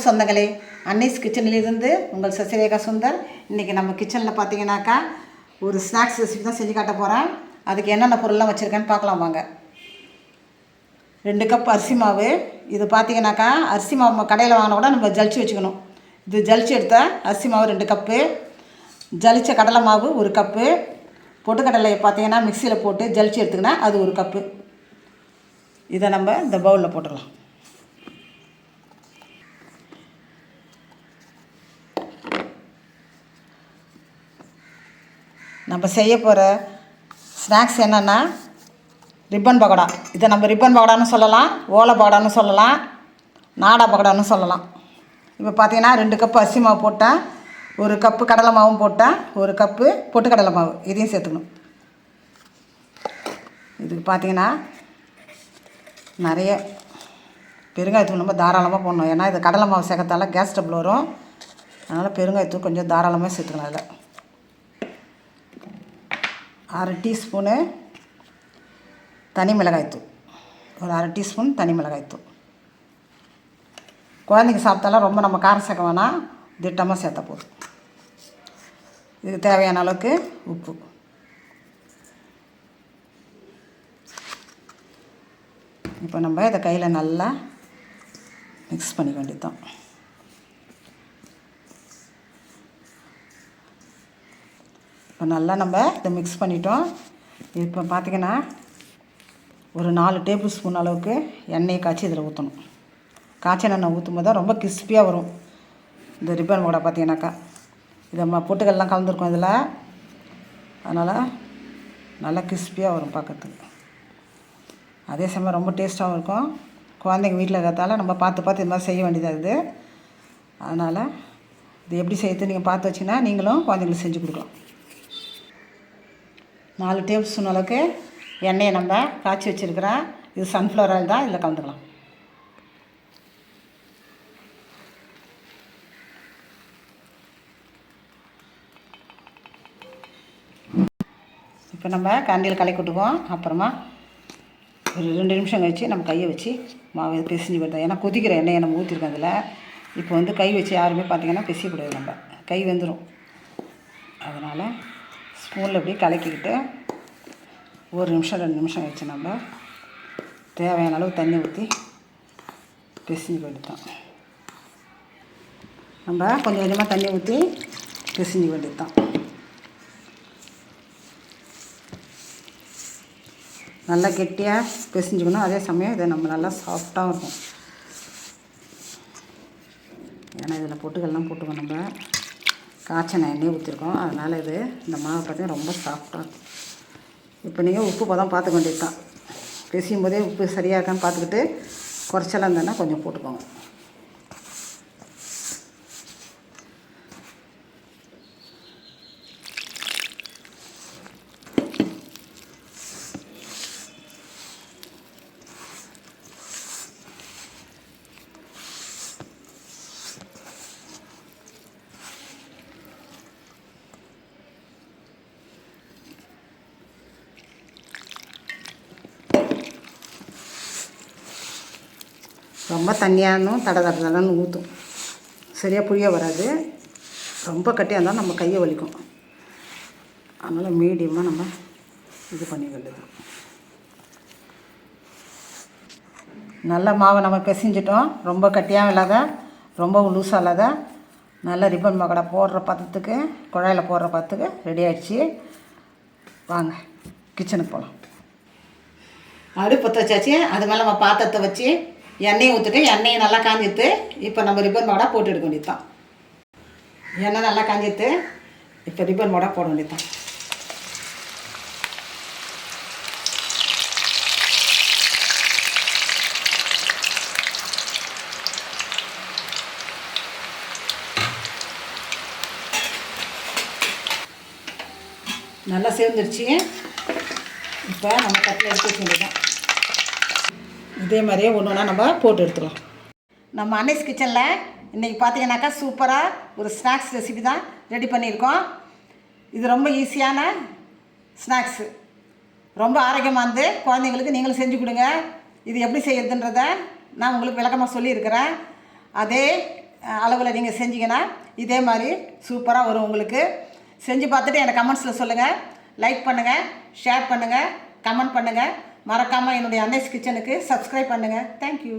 சொந்தங்களே, அன்னீஸ் கிச்சனிலிருந்து உங்கள் சசிரேகா சுந்தர். இன்றைக்கி நம்ம கிச்சனில் பார்த்தீங்கன்னாக்கா ஒரு ஸ்நாக்ஸ் ரெசிபி தான் செஞ்சு காட்ட போகிறேன். அதுக்கு என்னென்ன பொருள்லாம் வச்சுருக்கேன்னு பார்க்கலாம் வாங்க. 2 கப் அரிசி மாவு. இது பார்த்தீங்கன்னாக்கா அரிசி மாவு கடையில் வாங்கினா கூட நம்ம ஜலிச்சு வச்சுக்கணும். இது ஜலிச்சு எடுத்த அரிசி மாவு 2 கப்பு, ஜலிச்ச கடலை மாவு 1 கப்பு, பொட்டுக்கடலையை பார்த்தீங்கன்னா மிக்சியில் போட்டு ஜலிச்சு எடுத்துக்கினா அது 1 கப்பு. இதை நம்ம இந்த பவுலில் போட்டுடலாம். நம்ம செய்ய போகிற ஸ்நாக்ஸ் என்னென்னா ரிப்பன் பக்கோடா. இதை நம்ம ரிப்பன் பக்கோடான்னு சொல்லலாம், ஓலை பக்கோடான்னு சொல்லலாம், நாடா பக்கோடான்னு சொல்லலாம். இப்போ பார்த்தீங்கன்னா 2 கப்பு அரிசி மாவு போட்டேன், 1 கப்பு கடலை மாவும் போட்டேன், 1 கப்பு பொட்டுக்கடலை மாவு இதையும் சேர்த்துக்கணும். இதுக்கு பார்த்தீங்கன்னா நிறைய பெருங்காயத்தூள் நம்ம தாராளமாக போடணும். ஏன்னா இது கடலை மாவு சேர்க்கறதால கேஸ் ட்ரபிள் வரும். அதனால் பெருங்காயத்தூள் கொஞ்சம் தாராளமாக சேர்த்துக்கலாம். அதில் 1/2 டீஸ்பூனு தனி மிளகாய்த்தூள், ஒரு 1/2 டீஸ்பூன் தனி மிளகாய்த்தூள். குழந்தைங்க சாப்பிட்டாலும் ரொம்ப நம்ம காரம் சேர்க்க வேணாம், திட்டமாக சேர்த்தா போதும். இதுக்கு தேவையான அளவுக்கு உப்பு. இப்போ நம்ம இதை கையில் நல்லா மிக்ஸ் பண்ணிக்க வேண்டியதுதான். இப்போ நல்லா நம்ம இதை மிக்ஸ் பண்ணிட்டோம். இப்போ பார்த்திங்கன்னா ஒரு 4 டேபிள் ஸ்பூன் அளவுக்கு எண்ணெயை காய்ச்சி இதில் ஊற்றணும். காய்ச்சல் எண்ணெய் ஊற்றும் போது தான் ரொம்ப கிறிஸ்பியாக வரும் இந்த ரிப்பன் பக்கோடா. பார்த்தீங்கன்னாக்கா இதை நம்ம பொட்டுக்கல்லாம் கலந்துருக்கோம் இதில், அதனால் நல்லா கிறிஸ்பியாக வரும் பார்க்கறதுக்கு. அதே சமயம் ரொம்ப டேஸ்ட்டாகவும் இருக்கும். குழந்தைங்க வீட்டில் இருக்கிறதால நம்ம பார்த்து இது மாதிரி செய்ய வேண்டியதாக இருக்குது. அதனால் இது எப்படி செய்யறது நீங்கள் பார்த்து வச்சிங்கன்னா நீங்களும் குழந்தைங்களுக்கு செஞ்சு கொடுக்கலாம். 4 டேபிள் ஸ்பூன் அளவுக்கு எண்ணெயை நம்ம காய்ச்சி வச்சுருக்கிறோம். இது சன்ஃப்ளவர் ஆயில் தான், இதில் கலந்துக்கலாம். இப்போ நம்ம கரண்டியில் கலக்கி விட்டுக்குவோம். அப்புறமா ஒரு 2 நிமிஷம் கழிச்சு நம்ம கையை வச்சு மாவு பிசைஞ்சு விடுறோம். ஏன்னா கொதிக்கிற எண்ணெயை நம்ம ஊற்றிருக்கோம் அதில். இப்போ வந்து கை வச்சு யாருமே பார்த்திங்கன்னா பிசையக்கூடாது, நம்ம கை வெந்துடும். அதனால் ஸ்பூனில் இப்படி கலக்கிக்கிட்டு 1 நிமிஷம் 2 நிமிஷம் கழிச்சு நம்ம தேவையான அளவு தண்ணி ஊற்றி பிசைஞ்சு வேண்டியதுதான். நம்ம கொஞ்சம் கொஞ்சமாக தண்ணி ஊற்றி பிசைஞ்சு வேண்டியதுதான். நல்லா கெட்டியாக பிசைஞ்சுக்கணும். அதே சமயம் இதை நம்ம நல்லா சாஃப்டாக இருக்கும். ஏன்னா இதில் பொட்டுக்கள்லாம் போட்டுக்கணும். நம்ம காய்ச்சன எண்ணெய் ஊற்றிருக்கோம், அதனால் இது இந்த மாவு பார்த்தீங்கன்னா ரொம்ப சாஃப்டாக இருக்கும். இப்போ நீங்கள் உப்பு பதம் பார்த்துக்க வேண்டியது தான். பிசையும் போதே உப்பு சரியாக இருக்கான்னு பார்த்துக்கிட்டு குறைச்சலாம் இருந்ததுன்னா கொஞ்சம் போட்டுக்கோங்க. ரொம்ப தண்ணியானும் தடன்னு ஊற்றும், சரியாக புளிய வராது. ரொம்ப கட்டியாக இருந்தாலும் நம்ம கையை வலிக்கும். அதனால் மீடியமாக நம்ம இது பண்ணி வேண்டியது. நல்ல மாவை நம்ம பிசைஞ்சிட்டோம். ரொம்ப கட்டியாகவும் இல்லாத ரொம்ப லூஸாக இல்லாத நல்ல ரிப்பன் பக்கோடா போடுற பதத்துக்கு, குழாயில் போடுற பதத்துக்கு ரெடி ஆகிடுச்சு. வாங்க கிச்சனுக்கு போகலாம். அடுப்பு வச்சாச்சு. அது மேலே நம்ம பாத்திரத்தை வச்சு எண்ணெயை ஊற்றிட்டு எண்ணெயை நல்லா காஞ்சிட்டு இப்போ நம்ம ரிப்பன் பக்கோடா போட்டு எடுக்க வேண்டியது தான். எண்ணெய் நல்லா காஞ்சிட்டு இப்போ ரிப்பன் பக்கோடா போட வேண்டியது தான். நல்லா சேர்ந்துருச்சு. இப்போ நம்ம தட்டில் எடுத்து வச்சு வேண்டியதான். இதே மாதிரியே ஒன்று ஒன்றா நம்ம போட்டு எடுத்துக்கலாம். நம்ம அன்னீஸ் கிச்சனில் இன்றைக்கி பார்த்தீங்கன்னாக்கா சூப்பராக ஒரு ஸ்நாக்ஸ் ரெசிபி தான் ரெடி பண்ணியிருக்கோம். இது ரொம்ப ஈஸியான ஸ்நாக்ஸு, ரொம்ப ஆரோக்கியமானது. குழந்தைங்களுக்கு நீங்களும் செஞ்சு கொடுங்க. இது எப்படி செய்யறதுன்றதை நான் உங்களுக்கு விளக்கமாக சொல்லியிருக்கிறேன். அதே அளவில் நீங்கள் செஞ்சீங்கன்னா இதே மாதிரி சூப்பராக வரும் உங்களுக்கு. செஞ்சு பார்த்துட்டு எனக்கு கமெண்ட்ஸில் சொல்லுங்கள். லைக் பண்ணுங்கள், ஷேர் பண்ணுங்கள், கமெண்ட் பண்ணுங்கள். மறக்காமல் என்னுடைய அன்னைஸ் கிச்சனுக்கு சப்ஸ்கிரைப் பண்ணுங்கள். தேங்க்யூ.